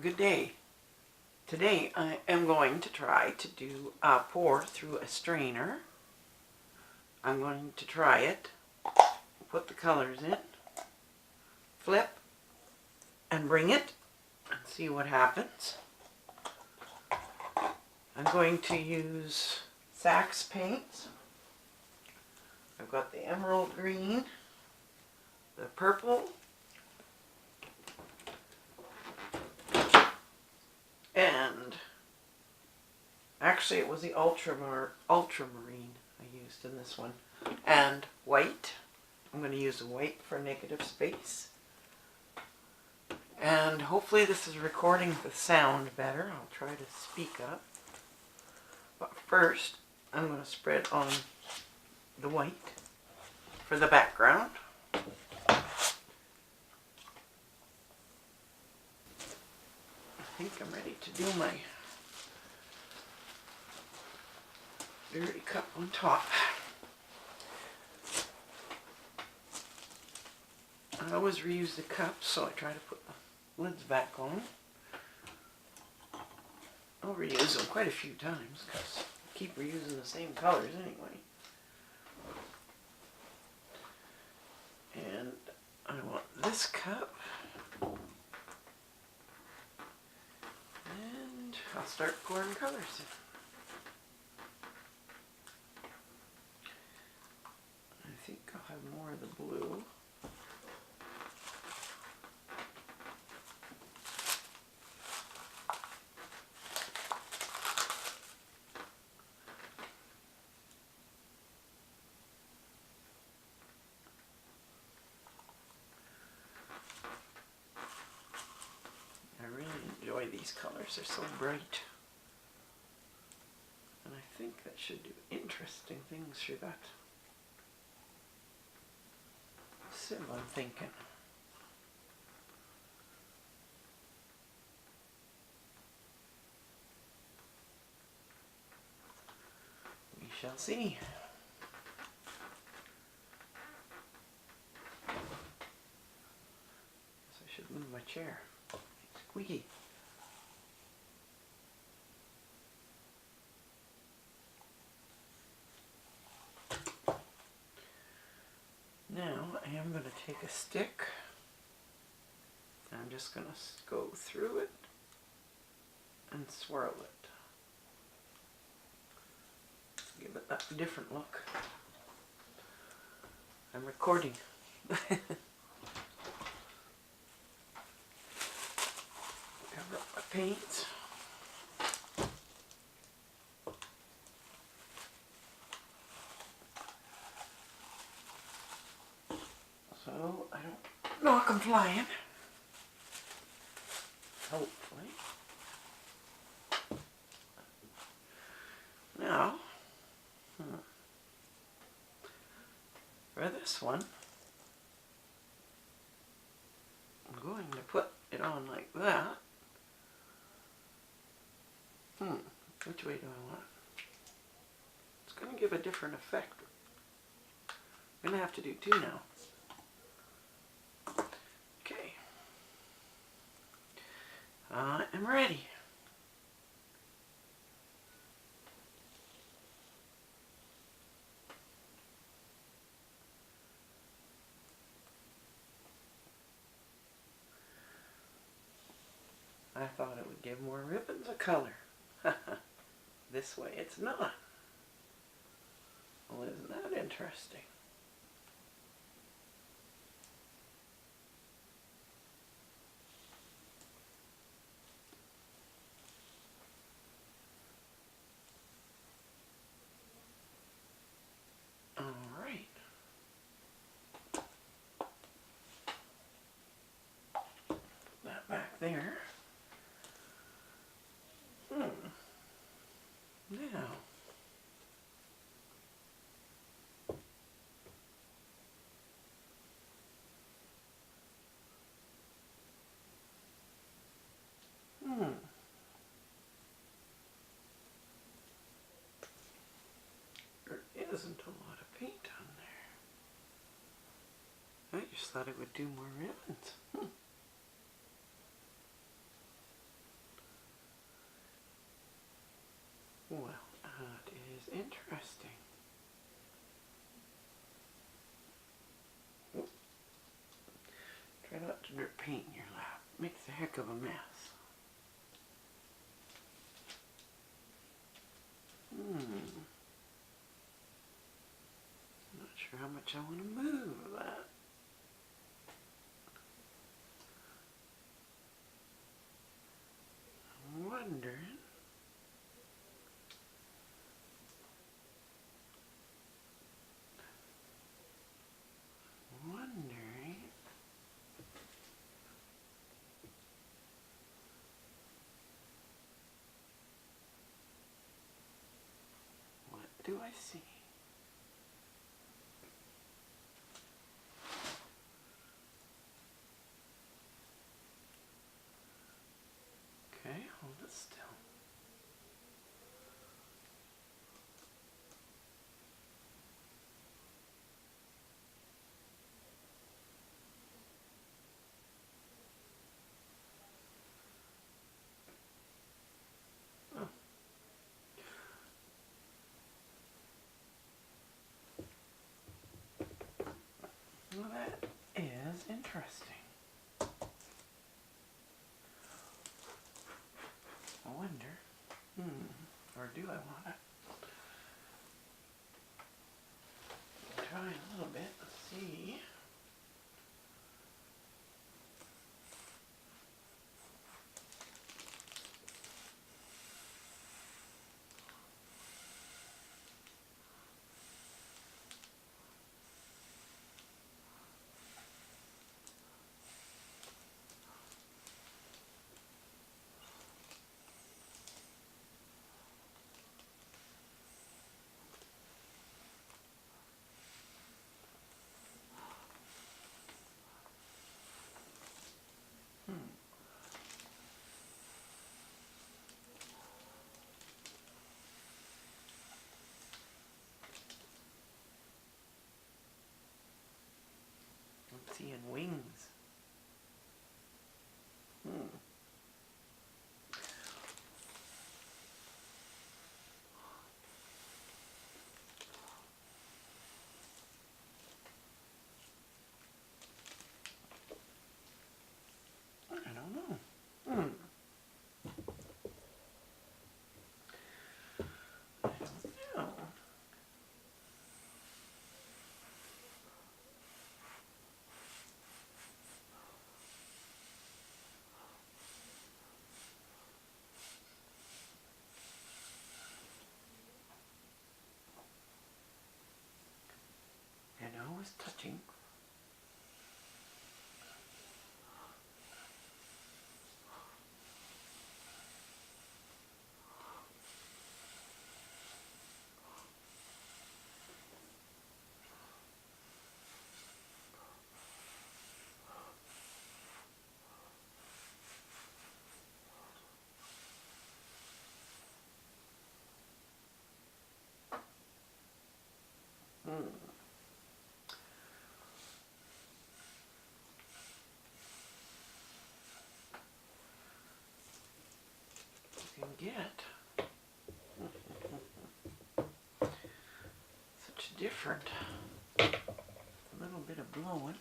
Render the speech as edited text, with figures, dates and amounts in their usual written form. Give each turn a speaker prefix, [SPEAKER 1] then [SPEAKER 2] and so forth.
[SPEAKER 1] Good day. Today I am going to try to do a pour through a strainer. I'm going to try it, put the colors in, flip, and bring it, and see what happens. I'm going to use Sax paints. I've got the emerald green, the purple, and actually it was the ultramarine I used in this one, and white. I'm going to use white for negative space, and hopefully this is recording the sound better. I'll try to speak up, but first I'm going to spread on the white for the background. I think I'm ready to do my dirty cup on top. I always reuse the cups, so I try to put the lids back on. I'll reuse them quite a few times because I keep reusing the same colors anyway. And I want this cup. And I'll start pouring colors in. I think I'll have more of the blue. These colors are so bright, and I think that should do interesting things for that sieve, I'm thinking. We shall see. Guess I should move my chair. It's squeaky. Now I am going to take a stick, and I'm just going to go through it and swirl it. Give it a different look. I'm recording. Cover up my paints. So I don't knock them flying. Hopefully. Now, for this one, I'm going to put it on like that. Which way do I want it? It's going to give a different effect. I'm going to have to do two now. Okay. I am ready. I thought it would give more ribbons a color. This way it's not. Well, isn't that interesting? All right. Put that back there. Now, there isn't a lot of paint on there. I just thought it would do more ribbons. of dirt paint in your lap. Makes a heck of a mess. Not sure how much I want to move that. I'm wondering. What do I see? Okay, hold it still. Oh. Well, that is interesting. I wonder, or do I want to try a little bit and see? I'm seeing wings. I don't know. I don't know. And I was touching. You can get such different, a little bit of blowing.